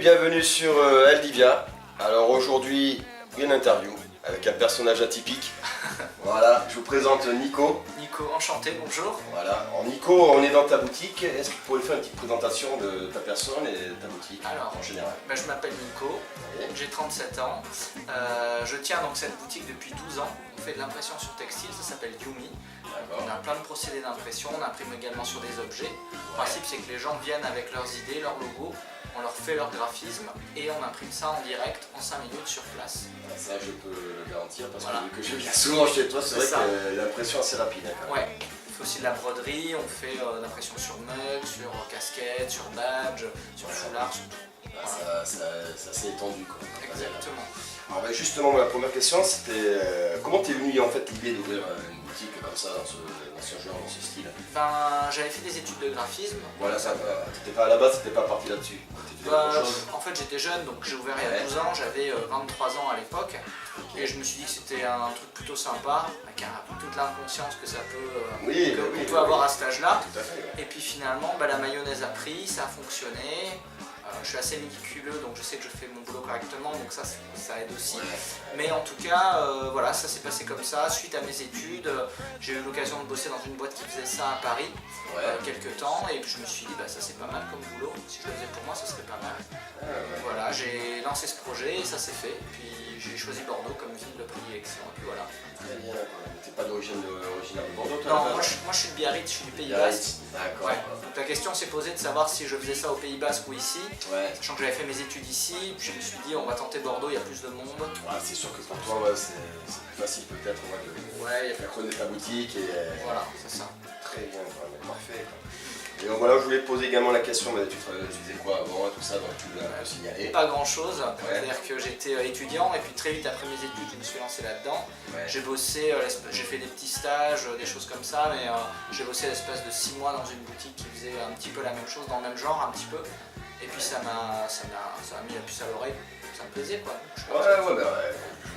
bienvenue sur Aldivia. Alors aujourd'hui, une interview avec un personnage atypique. Voilà, je vous présente Nico. Nico, enchanté, bonjour. Voilà, alors Nico, on est dans ta boutique. Est-ce que tu pourrais faire une petite présentation de ta personne et de ta boutique en général? Je m'appelle Nico, j'ai 37 ans. Je tiens donc cette boutique depuis 12 ans. On fait de l'impression sur textile, ça s'appelle Yumi. On a plein de procédés d'impression, on imprime également sur des objets. Le principe c'est que les gens viennent avec leurs idées, leurs logos, on leur fait leur graphisme et on imprime ça en direct en 5 minutes sur place. Ça je peux le garantir parce que je viens souvent chez toi, c'est vrai que l'impression est assez rapide. Ouais. On fait aussi de la broderie, on fait de l'impression sur mug, sur casquette, sur badge, sur foulard, sur tout. Voilà. Ça s'est étendu quoi. Exactement. Alors justement, ma première question c'était comment t'es venu en fait l'idée d'ouvrir une boutique comme ça, dans ce genre, dans ce style? J'avais fait des études de graphisme. Voilà, ça, t'étais pas à la base, t'étais pas parti là-dessus. En fait j'étais jeune, donc j'ai ouvert il y a 12 ans, j'avais 23 ans à l'époque. Et je me suis dit que c'était un truc plutôt sympa, avec toute l'inconscience que ça peut, qu'on peut avoir à cet âge-là. Et puis finalement, la mayonnaise a pris, ça a fonctionné. Je suis assez méticuleux, donc je sais que je fais mon boulot correctement, donc ça aide aussi. Mais en tout cas, voilà, ça s'est passé comme ça. Suite à mes études, j'ai eu l'occasion de bosser dans une boîte qui faisait ça à Paris quelques temps, et puis je me suis dit, ça c'est pas mal comme boulot. Si je le faisais pour moi, ce serait pas mal. Voilà, j'ai lancé ce projet et ça s'est fait. Puis j'ai choisi Bordeaux comme ville de prédilection, et puis voilà. Très bien, t'es pas d'origine de Bordeaux toi? Non, moi je suis de Biarritz, je suis du Pays Basque. D'accord. Donc la question s'est posée de savoir si je faisais ça au Pays Basque ou ici. Sachant que j'avais fait mes études ici, puis je me suis dit on va tenter Bordeaux, il y a plus de monde. C'est sûr que pour toi c'est plus facile peut-être de faire connaître ta boutique et... Voilà, c'est ça. Très bien, parfait. Et donc voilà, je voulais te poser également la question, tu faisais quoi avant, tout ça, donc tu l'as un peu signalé. Pas grand chose, c'est-à-dire que j'étais étudiant et puis très vite après mes études je me suis lancé là-dedans. J'ai bossé, j'ai fait des petits stages, des choses comme ça, mais j'ai bossé l'espace de 6 mois dans une boutique qui faisait un petit peu la même chose, dans le même genre un petit peu. Et puis ça m'a mis la puce à l'oreille, ça me plaisait quoi. Je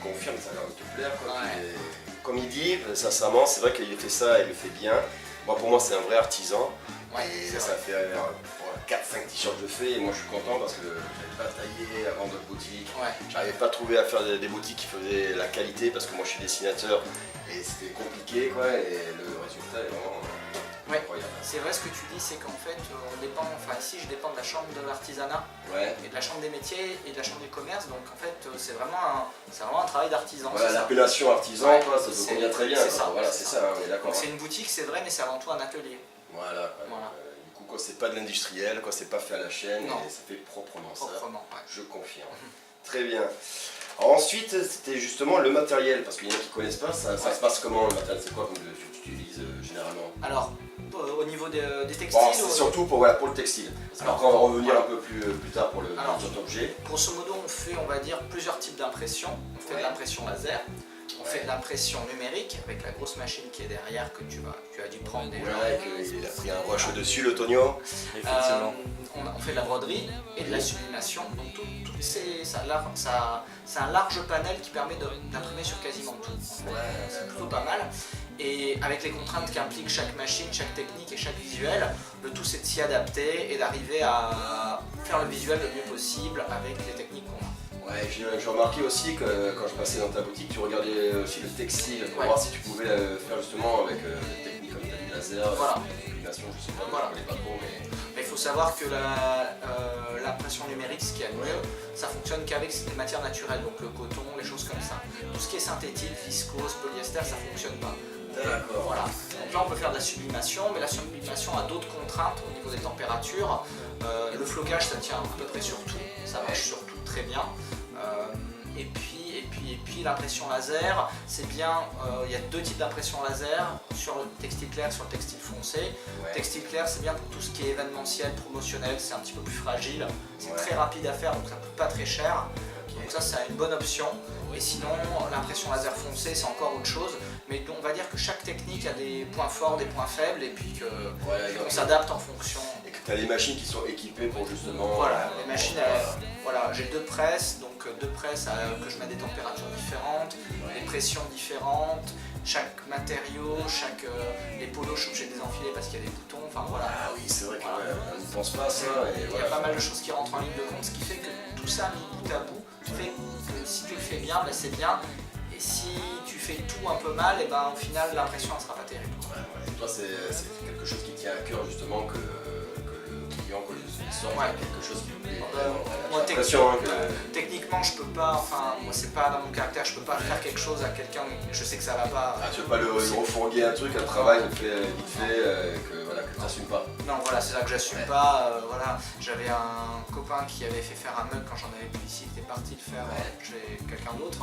confirme, ça a l'air de te plaire quoi. Comme il dit, sincèrement, c'est vrai qu'il fait ça, il le fait bien. Moi pour moi c'est un vrai artisan. Et ça fait 4-5 t-shirts que je fais et moi je suis content parce que j'avais pas taillé avant d'autres boutiques. J'arrivais pas à trouver à faire des boutiques qui faisaient la qualité parce que moi je suis dessinateur et c'était compliqué quoi, et le résultat est vraiment incroyable. C'est vrai ce que tu dis, c'est qu'en fait ici je dépends de la chambre de l'artisanat et de la chambre des métiers et de la chambre du commerce, donc en fait c'est vraiment un travail d'artisan. L'appellation artisan ça se convient très bien. C'est ça, d'accord. C'est une boutique c'est vrai mais c'est avant tout un atelier. Du coup, c'est pas de l'industriel, c'est pas fait à la chaîne, et ça fait proprement ça. Je confirme. Très bien. Alors ensuite, c'était justement le matériel, parce qu'il y en a qui connaissent pas, ça se passe comment le matériel? C'est quoi que tu utilises généralement? Alors, au niveau des textiles c'est surtout pour le textile. Après, on va revenir un peu plus tard pour les autres objets. Grosso modo, on fait, on va dire, plusieurs types d'impression. On fait de l'impression laser. On fait de l'impression numérique avec la grosse machine qui est derrière que tu as dû prendre déjà. Il a pris un rush dessus, le Tonio. Effectivement. On fait de la broderie et de la sublimation. Donc c'est un large panel qui permet d'imprimer sur quasiment tout. C'est plutôt pas mal. Et avec les contraintes qu'implique chaque machine, chaque technique et chaque visuel, le tout c'est de s'y adapter et d'arriver à faire le visuel le mieux possible avec les techniques qu'on a. J'ai remarqué aussi que quand je passais dans ta boutique, tu regardais aussi le textile pour voir si tu pouvais le faire justement avec des techniques comme tu as dit laser, sublimation, je sais pas, je connais pas trop. Mais il faut savoir que l'impression numérique, ce qui est mieux, ça fonctionne qu'avec des matières naturelles, donc le coton, les choses comme ça. Tout ce qui est synthétique, viscose, polyester, ça fonctionne pas. D'accord. Voilà. Donc là on peut faire de la sublimation, mais la sublimation a d'autres contraintes au niveau des températures. Le flocage ça tient à peu près sur tout, ça marche sur tout très bien. Et puis l'impression laser, c'est bien, il y a deux types d'impression laser, sur le textile clair, sur le textile foncé. Textile clair c'est bien pour tout ce qui est événementiel, promotionnel, c'est un petit peu plus fragile, c'est très rapide à faire donc ça coûte pas très cher. Donc ça c'est une bonne option. Et sinon l'impression laser foncé c'est encore autre chose. Mais on va dire que chaque technique a des points forts, des points faibles et puis qu'on s'adapte en fonction. Et que tu as les machines qui sont équipées pour justement... Voilà, les machines, j'ai deux presses, donc deux presses que je mets à des températures différentes, des pressions différentes, chaque matériau, les polos je suis obligé de les enfiler parce qu'il y a des boutons, enfin voilà. Ah oui, c'est vrai qu'on ne pense pas à ça. Il y a pas mal de choses qui rentrent en ligne de compte, ce qui fait que tout ça mis bout à bout fait que si tu le fais bien, ben, c'est bien. Et si tu fais tout un peu mal, et ben, au final l'impression ne sera pas terrible. Et toi c'est quelque chose qui tient à cœur justement que le client, que le sort quelque chose qui lui plaît. Moi techniquement je peux pas, enfin moi c'est pas dans mon caractère, je peux pas faire quelque chose à quelqu'un, je sais que ça va pas. Tu veux pas le refourguer un truc, un travail vite fait, que tu n'assumes pas. Non voilà, c'est ça que j'assume pas. Voilà. J'avais un copain qui avait fait faire un mug quand j'en avais plus ici, il était parti le faire chez quelqu'un d'autre.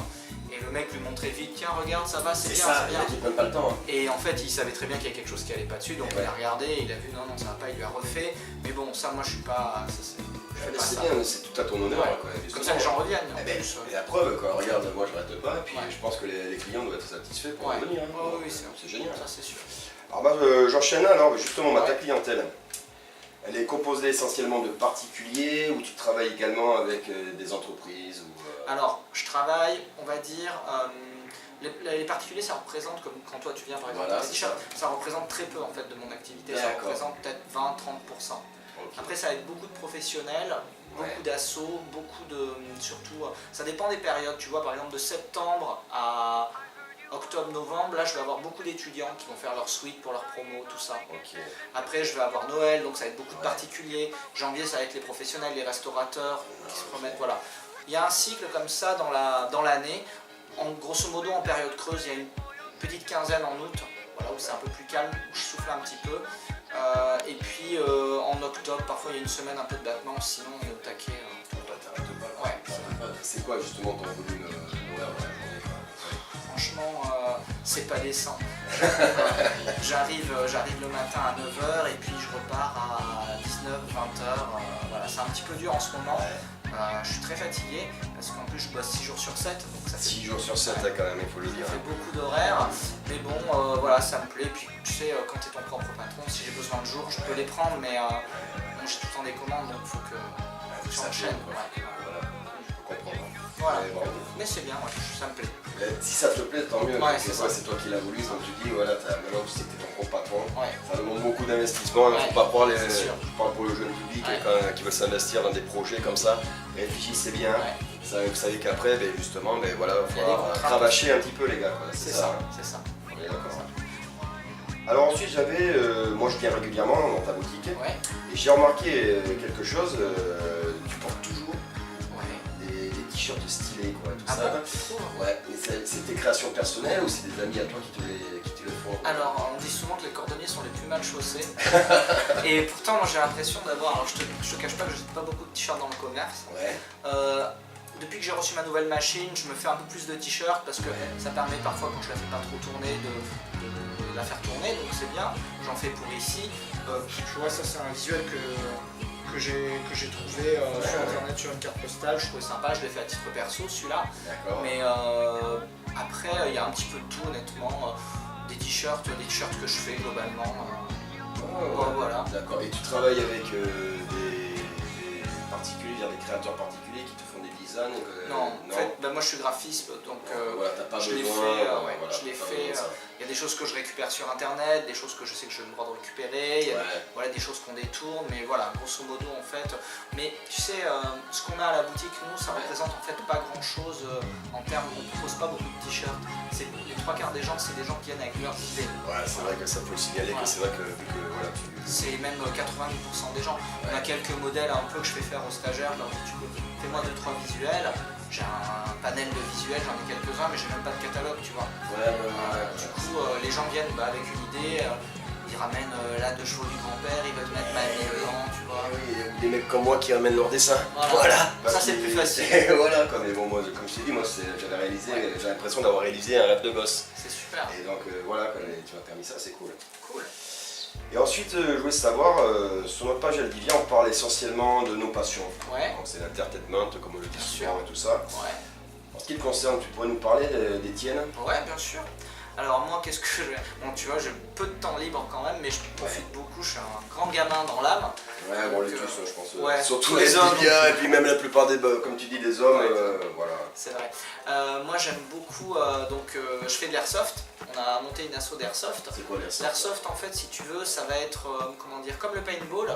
Et le mec lui montrait vite, tiens regarde ça va, c'est bien, c'est bien. Il prenne pas le temps. Hein. Et en fait il savait très bien qu'il y a quelque chose qui allait pas dessus, donc il a regardé, il a vu non ça va pas, il lui a refait. Mais bon ça moi je suis pas. C'est bien, c'est tout à ton honneur. Quoi, comme ça que j'en revienne. Et la preuve, quoi, regarde, moi je rate pas, et puis je pense que les clients doivent être satisfaits pour revenir. Hein. Oui, c'est génial. Ça c'est sûr. Alors moi j'enchaîne alors justement ta clientèle. Elle est composée essentiellement de particuliers ou tu travailles également avec des entreprises ou, Alors je travaille, on va dire, les particuliers ça représente, comme quand toi tu viens par exemple avec tes t-shirts, ça représente très peu en fait de mon activité, ça représente peut-être 20-30%. Après ça va être beaucoup de professionnels, beaucoup d'assauts, beaucoup de... surtout, ça dépend des périodes, tu vois par exemple de septembre à octobre-novembre, là je vais avoir beaucoup d'étudiants qui vont faire leur suite pour leur promo, tout ça. Après je vais avoir Noël, donc ça va être beaucoup de particuliers, janvier ça va être les professionnels, les restaurateurs qui se remettent, voilà. Il y a un cycle comme ça dans l'année, grosso modo en période creuse il y a une petite quinzaine en août, voilà, où c'est un peu plus calme, où je souffle un petit peu. Et puis en octobre, parfois il y a une semaine un peu de battement, sinon on est au taquet. C'est quoi justement ton volume horaire? Franchement, c'est pas décent. J'arrive le matin à 9h et puis je repars à 19-20h. Voilà, c'est un petit peu dur en ce moment. Je suis très fatigué parce qu'en plus je bosse 6 jours sur 7. Donc ça fait 6 jours sur 7 quand même, il faut le dire. Ça fait beaucoup d'horaires, mais bon, voilà, ça me plaît. Puis tu sais, quand tu es ton propre patron, si j'ai besoin de jours, je peux les prendre, mais bon, j'ai tout le temps des commandes, donc il faut que ça enchaîne. Voilà, je peux comprendre. Voilà. Mais c'est bien, ça me plaît. Si ça te plaît, tant mieux. C'est toi qui l'as voulu, comme tu dis, voilà, maintenant tu sais que t'es ton propre patron. Ça demande beaucoup d'investissement, il ne faut pas croire je parle pour le jeune public qui veut s'investir dans des projets comme ça. Réfléchissez bien. Vous savez qu'après, justement, voilà, il va falloir cravacher un petit peu les gars. C'est ça. On est d'accord. Alors ensuite moi je viens régulièrement dans ta boutique et j'ai remarqué quelque chose, tu portes toujours des t-shirts stylés quoi, tout ça. Mais c'est tes créations personnelles ou c'est des amis à toi qui te le font? Alors on dit souvent que les cordonniers sont les plus mal chaussés et pourtant moi j'ai l'impression d'avoir, alors je te cache pas que je jette pas beaucoup de t-shirts dans le commerce. Depuis que j'ai reçu ma nouvelle machine, je me fais un peu plus de t-shirts parce que ça permet parfois quand je la fais pas trop tourner de la faire tourner, donc c'est bien, j'en fais pour ici. Tu vois ça c'est un visuel que j'ai trouvé sur internet sur une carte postale, je trouvais sympa, je l'ai fait à titre perso celui-là. Mais après il y a un petit peu de tout honnêtement, des t-shirts que je fais globalement. Voilà. D'accord, et tu travailles avec des particuliers, des créateurs particuliers qui te font des designs? Non, en fait, moi je suis graphiste, donc je l'ai fait. Il y a des choses que je récupère sur internet, des choses que je sais que j'ai le droit de récupérer, il y a des choses qu'on détourne, mais voilà, grosso modo en fait. Mais tu sais, ce qu'on a à la boutique, nous, ça représente en fait pas grand chose en termes, on ne propose pas beaucoup de t-shirts. Les 3/4 des gens, c'est des gens qui viennent avec leurs idées. C'est vrai que ça faut le signaler, que c'est vrai que c'est même 90% des gens. On a quelques modèles un peu que je fais faire aux stagiaires, leur dis fais-moi 2-3 visuels. J'ai un panel de visuels, j'en ai quelques-uns, mais j'ai même pas de catalogue, tu vois. Du coup, les gens viennent avec une idée, ils ramènent la 2 chevaux du grand-père, ils veulent mettre ma vie dedans, tu vois. Des mecs comme moi qui ramènent leur dessin. Ça c'est plus facile. Voilà, mais bon, moi, comme je t'ai dit, moi j'ai l'impression d'avoir réalisé un rêve de gosse. C'est super. Et donc voilà, quand tu m'as permis ça, c'est cool. Et ensuite, je voulais savoir, sur notre page Aldivia, on parle essentiellement de nos passions. Donc c'est l'entertainment, comme on le dit souvent et tout ça. En ce qui te concerne, tu pourrais nous parler des tiennes? Ouais, bien sûr. Alors moi, qu'est-ce que je... Bon, tu vois, j'ai peu de temps libre quand même, mais je profite beaucoup, je suis un grand gamin dans l'âme. Ouais, bon, les tous, je pense. Ouais, surtout les hommes. Et puis même la plupart des, comme tu dis, des hommes, voilà. C'est vrai. Moi j'aime beaucoup, je fais de l'airsoft. On a monté une asso d'airsoft. C'est quoi l'airsoft? L'airsoft, en fait, si tu veux, ça va être, comment dire, comme le paintball,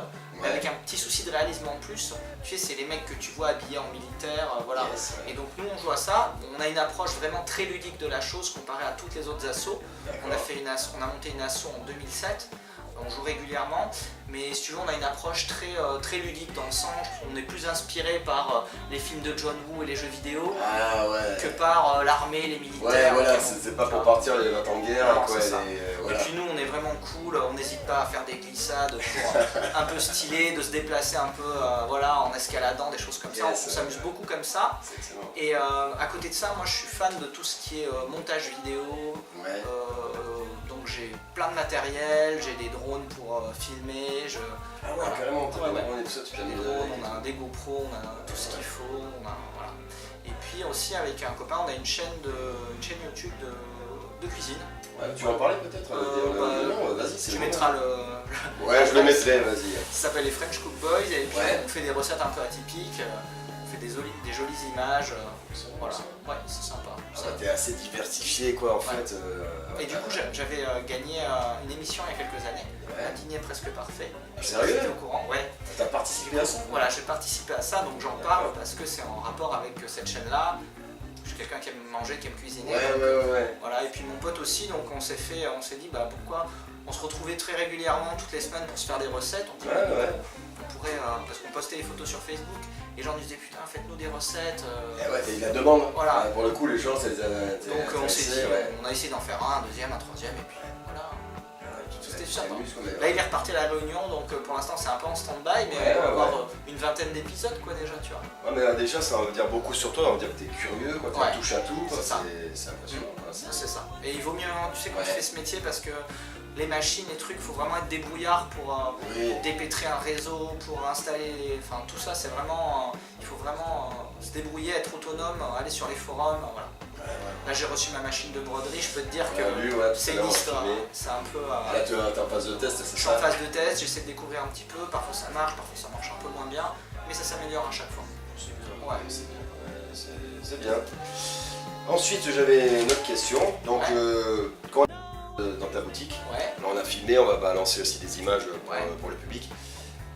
mais avec un petit souci de réalisme en plus. Tu sais, c'est les mecs que tu vois habillés en militaire, voilà. Yes, ouais. Et donc nous on joue à ça. On a une approche vraiment très ludique de la chose comparée à toutes les autres assos. On a monté une asso en 2007. On joue régulièrement, mais si tu veux, on a une approche très ludique dans le sens on est plus inspiré par les films de John Woo et les jeux vidéo que par l'armée, les militaires. Ouais, voilà, c'est pas pour partir les 20 ans de guerre. Non, quoi, voilà. Et puis nous, on est vraiment cool, on n'hésite pas à faire des glissades pour un peu stylé, de se déplacer un peu en escaladant, des choses comme ça. On s'amuse beaucoup comme ça. Et à côté de ça, moi je suis fan de tout ce qui est montage vidéo. Donc j'ai plein de matériel, j'ai des drones pour filmer. Ah ouais, carrément, t'as des drones et tout ça, tu des drones, on a des GoPro, on a tout ce qu'il faut. Voilà. Et puis aussi avec un copain, on a une chaîne YouTube de cuisine. Ouais, tu vas en parler peut-être vas-y, tu mettras le... Ouais, je le mettrai, vas-y. Ça s'appelle les French Cook Boys et puis on fait des recettes un peu atypiques, on fait des jolies images. Voilà, ouais, c'est sympa. T'es assez diversifié quoi en fait. Et du coup j'avais gagné une émission il y a quelques années, un dîner presque parfait. Sérieux? J'étais au courant, ouais. T'as participé à ça? Voilà, j'ai participé à ça, donc j'en parle parce que c'est en rapport avec cette chaîne-là. Je suis quelqu'un qui aime manger, qui aime cuisiner. Ouais. Voilà, et puis mon pote aussi, donc on s'est dit pourquoi on se retrouvait très régulièrement toutes les semaines pour se faire des recettes. On pourrait, parce qu'on postait des photos sur Facebook. Les gens disaient putain faites-nous des recettes. T'as eu la demande. Voilà. Pour le coup les gens c'est donc on s'est dit, on a essayé d'en faire un deuxième, un troisième et puis voilà. C'était sympa. Là il est reparti à la Réunion donc pour l'instant c'est un peu en stand-by mais on va avoir une vingtaine d'épisodes quoi déjà tu vois. Ouais mais déjà ça veut dire beaucoup sur toi, on va dire que t'es curieux, quand tu touches à tout, c'est impressionnant. C'est ça. Et il vaut mieux, tu sais quand tu fais ce métier parce que les machines, les trucs, il faut vraiment être débrouillard pour dépêtrer un réseau, pour installer, enfin tout ça c'est vraiment, il faut vraiment se débrouiller, être autonome, aller sur les forums, voilà. Là j'ai reçu ma machine de broderie, je peux te dire que c'est une histoire, c'est un peu... Là tu es en phase de test, c'est ça? Je suis en phase de test, j'essaie de découvrir un petit peu, parfois ça marche un peu moins bien, mais ça s'améliore à chaque fois. C'est bien. Ensuite j'avais une autre question, donc quand dans ta boutique, là on a filmé, on va balancer aussi des images pour le public.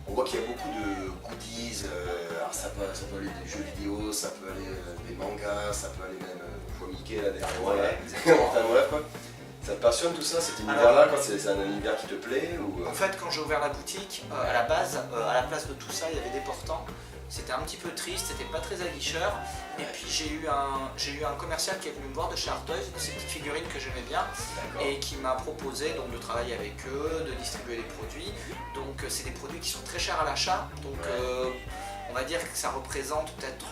On voit qu'il y a beaucoup de goodies, alors ça peut aller des jeux vidéo, ça peut aller des mangas, ça peut aller même Mickey là derrière moi. Enfin bref quoi. Ça te passionne tout ça, cet univers-là, c'est un univers qui te plaît ou... En fait quand j'ai ouvert la boutique, à la base, à la place de tout ça, il y avait des portants. C'était un petit peu triste, c'était pas très aguicheur. Et puis j'ai eu un commercial qui est venu me voir de chez Artoys, de ces petites figurines que j'aimais bien, et qui m'a proposé donc, de travailler avec eux, de distribuer des produits. Donc c'est des produits qui sont très chers à l'achat, donc on va dire que ça représente peut-être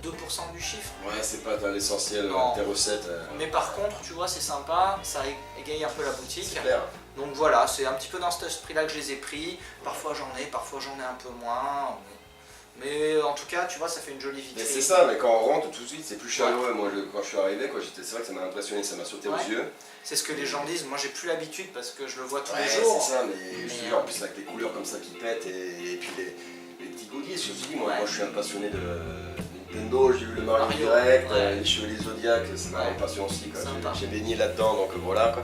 2% du chiffre. Ouais, c'est pas dans l'essentiel tes recettes. Mais par contre, tu vois, c'est sympa, ça égaye un peu la boutique. C'est clair. Donc voilà, c'est un petit peu dans cet esprit-là que je les ai pris. Parfois j'en ai un peu moins. Mais en tout cas, tu vois, ça fait une jolie vitrine. C'est ça, mais quand on rentre tout de suite, c'est plus chaleureux. Moi, quand je suis arrivé, c'est vrai que ça m'a impressionné, ça m'a sauté aux yeux. C'est ce que les gens disent. Moi, j'ai plus l'habitude parce que je le vois tous les jours. C'est ça, mais je dis en plus avec les couleurs comme ça qui pètent et puis les petits goodies. Je me suis dit, moi, je suis un passionné de Nintendo, j'ai vu le Mario direct, les Chevaliers Zodiac, c'est ma passion aussi. J'ai baigné là-dedans, donc voilà. Quoi.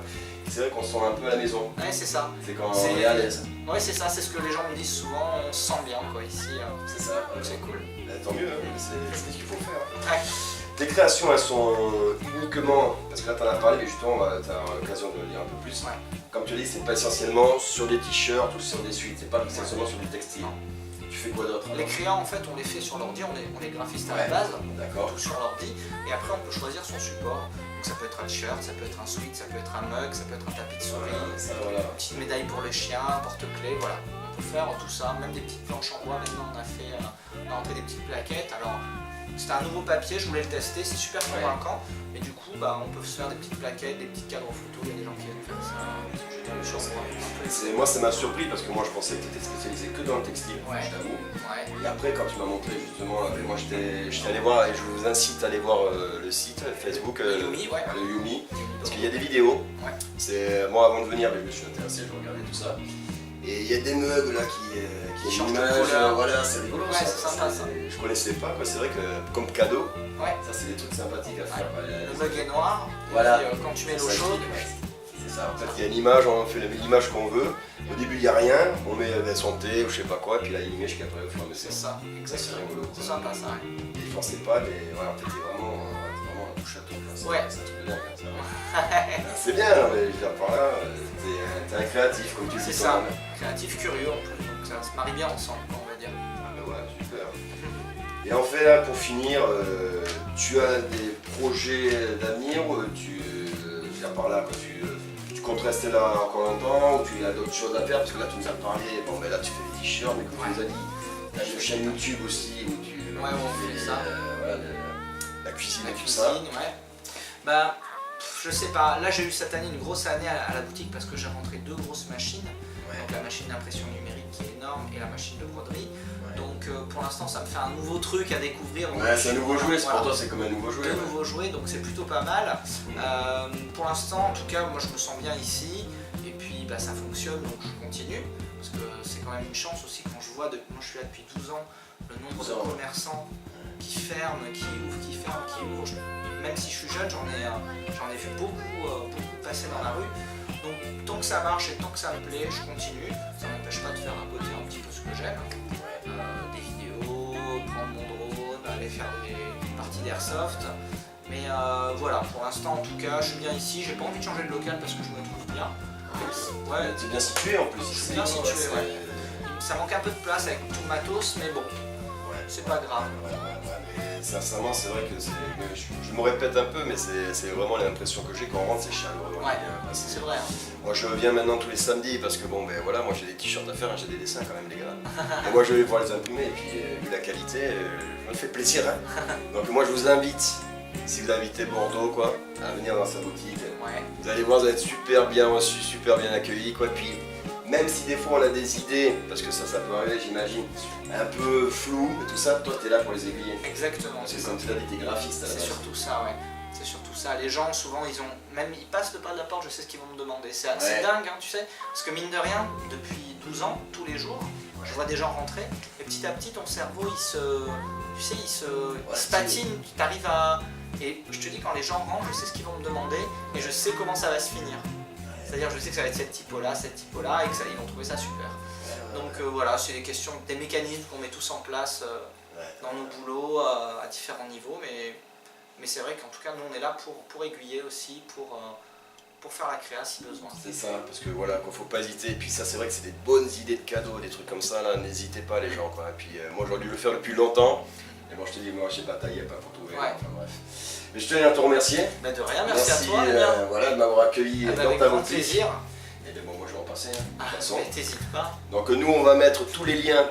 C'est vrai qu'on se sent un peu à la maison. Ouais, c'est ça. C'est quand on est à l'aise. Ouais, c'est ça, c'est ce que les gens me disent souvent, on se sent bien quoi ici. C'est ça. Donc c'est cool. Tant mieux, c'est ce qu'il faut faire. Tes créations, elles sont uniquement, parce que là t'en as parlé, mais justement, tu as l'occasion de le dire un peu plus. Comme tu dis, c'est pas essentiellement sur des t-shirts ou sur des suites, c'est pas essentiellement sur du textile. Tu fais quoi d'autre? Les crayons en fait on les fait sur l'ordi, on est graphiste à la base, tout sur l'ordi, et après on peut choisir son support. Donc ça peut être un t-shirt, ça peut être un sweat, ça peut être un mug, ça peut être un tapis de souris, une petite médaille pour le chien, un porte-clés, voilà. On peut faire tout ça, même des petites planches en bois, maintenant on a fait des petites plaquettes. Alors c'était un nouveau papier, je voulais le tester, c'est super convaincant. Et du coup on peut se faire des petites plaquettes, des petites cadres photos, il y a des gens qui viennent faire ça. Moi ça m'a surpris parce que moi je pensais que tu étais spécialisé que dans le textile, je t'avoue. Et après quand tu m'as montré justement, moi j'étais allé voir et je vous incite à aller voir le site Facebook, le Yumi, parce qu'il y a des vidéos. Moi avant de venir je me suis intéressé, je regardais tout ça. Et il y a des mugs là qui changent de couleur. Voilà, c'est rigolo. Ouais, c'est sympa ça. Je connaissais pas, quoi. C'est vrai que comme cadeau, ça c'est des trucs sympathiques à faire. Le mug est noir, voilà. Et puis, quand tu mets l'eau chaude. C'est ça, en fait il y a une image, on fait l'image qu'on veut. Au début il n'y a rien, on met son thé ou je sais pas quoi, et puis là il y a une image qui apparaît au fur et à mesure. C'est ça, exactement. C'est sympa ça. Il forçait pas, mais voilà, en fait t'es vraiment un touche à tout. C'est un truc de dingue. C'est bien, mais je veux dire par là, t'es un créatif comme tu le dis. C'est ça, créatif curieux en plus, donc ça se marie bien ensemble, on va dire. Ouais, super. Et en fait là, pour finir, tu as des projets d'avenir ou je veux dire par là, tu comptes rester là encore longtemps ou tu as d'autres choses à faire? Parce que là tu nous as parlé, bon ben là tu fais des t-shirts, mais comme tu nous as dit, tu as une chaîne YouTube aussi où tu fais ça. La cuisine et tout ça. Ouais. Bah, je sais pas, là j'ai eu cette année une grosse année à la boutique parce que j'ai rentré 2 grosses machines. Donc la machine d'impression numérique qui est énorme et la machine de broderie. Donc pour l'instant ça me fait un nouveau truc à découvrir. C'est un nouveau jouet, pour toi c'est comme un nouveau jouet. 2 nouveaux jouets, donc c'est plutôt pas mal. Pour l'instant en tout cas moi je me sens bien ici et puis ça fonctionne donc je continue. Parce que c'est quand même une chance aussi quand je vois, moi je suis là depuis 12 ans, le nombre de commerçants qui ferment, qui ouvrent, qui ferment, qui ouvrent. Même si je suis jeune, j'en ai vu beaucoup passer dans la rue. Donc tant que ça marche et tant que ça me plaît, je continue. Ça m'empêche pas de faire à côté un petit peu ce que j'aime. Des vidéos, prendre mon drone, aller faire des parties d'airsoft. Mais voilà, pour l'instant en tout cas, je suis bien ici. J'ai pas envie de changer de local parce que je me trouve bien. Ouais, t'es bien situé en plus. Je suis bien situé, Ça manque un peu de place avec tout le matos, mais bon, c'est pas grave. Mais sincèrement, c'est vrai que je me répète un peu, mais c'est vraiment l'impression que j'ai quand on rentre, c'est chaleureux. C'est vrai. Moi, je viens maintenant tous les samedis parce que bon, ben voilà, moi j'ai des t-shirts à faire, j'ai des dessins quand même, les gars. Et moi, je vais pouvoir les imprimer et puis vu la qualité, je me fais plaisir. Donc moi, je vous invite. Si vous invitez Bordeaux, à venir dans sa boutique, vous allez voir, vous allez être super bien reçus, super bien accueillis, Puis même si des fois on a des idées, parce que ça peut arriver, j'imagine, un peu flou et tout ça, toi t'es là pour les aiguiller. Exactement. C'est comme tu l'as dit, t'es graphiste à la base. C'est surtout ça, C'est surtout ça. Les gens, souvent, ils passent le pas de la porte, je sais ce qu'ils vont me demander. C'est dingue, tu sais, parce que mine de rien, depuis 12 ans, tous les jours, je vois des gens rentrer, et petit à petit, ton cerveau, il se patine, tu arrives à... Et je te dis, quand les gens rentrent, je sais ce qu'ils vont me demander et je sais comment ça va se finir. C'est-à-dire, je sais que ça va être cette typo-là, et qu'ils vont trouver ça super. Donc voilà, c'est des mécanismes qu'on met tous en place dans nos boulots à différents niveaux. Mais c'est vrai qu'en tout cas, nous, on est là pour aiguiller aussi, pour faire la créa si besoin. C'est ça, parce que voilà, qu'il ne faut pas hésiter. Et puis ça, c'est vrai que c'est des bonnes idées de cadeaux, des trucs comme ça, là, n'hésitez pas les gens, Et puis moi, j'aurais dû le faire depuis longtemps. Et bon, je te dis, moi, je sais pas tailler, pas pour trouver. Enfin bref. Mais je tenais à te remercier. De rien, merci à toi. De m'avoir accueilli dans ta boutique. Avec grand plaisir. Et bien bon, moi, je vais en passer, de toute façon. T'hésites pas. Donc nous, on va mettre tous les liens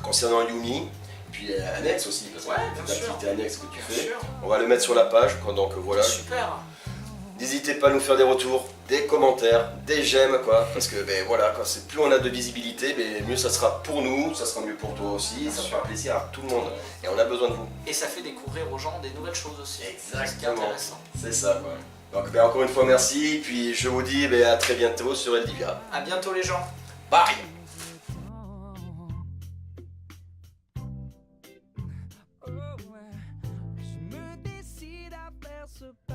concernant Yumi. Puis annexe aussi, parce que l'activité annexe que tu fais. On va le mettre sur la page, donc voilà. Super. N'hésitez pas à nous faire des retours, des commentaires, des j'aime, parce que plus on a de visibilité, mieux ça sera pour nous, ça sera mieux pour toi aussi, ça fera plaisir à tout le monde. Et on a besoin de vous. Et ça fait découvrir aux gens des nouvelles choses aussi. Exactement. C'est intéressant. C'est ça, Donc encore une fois, merci, puis je vous dis à très bientôt sur Eldivia. À bientôt les gens. Bye. Je me décide à faire ce pas.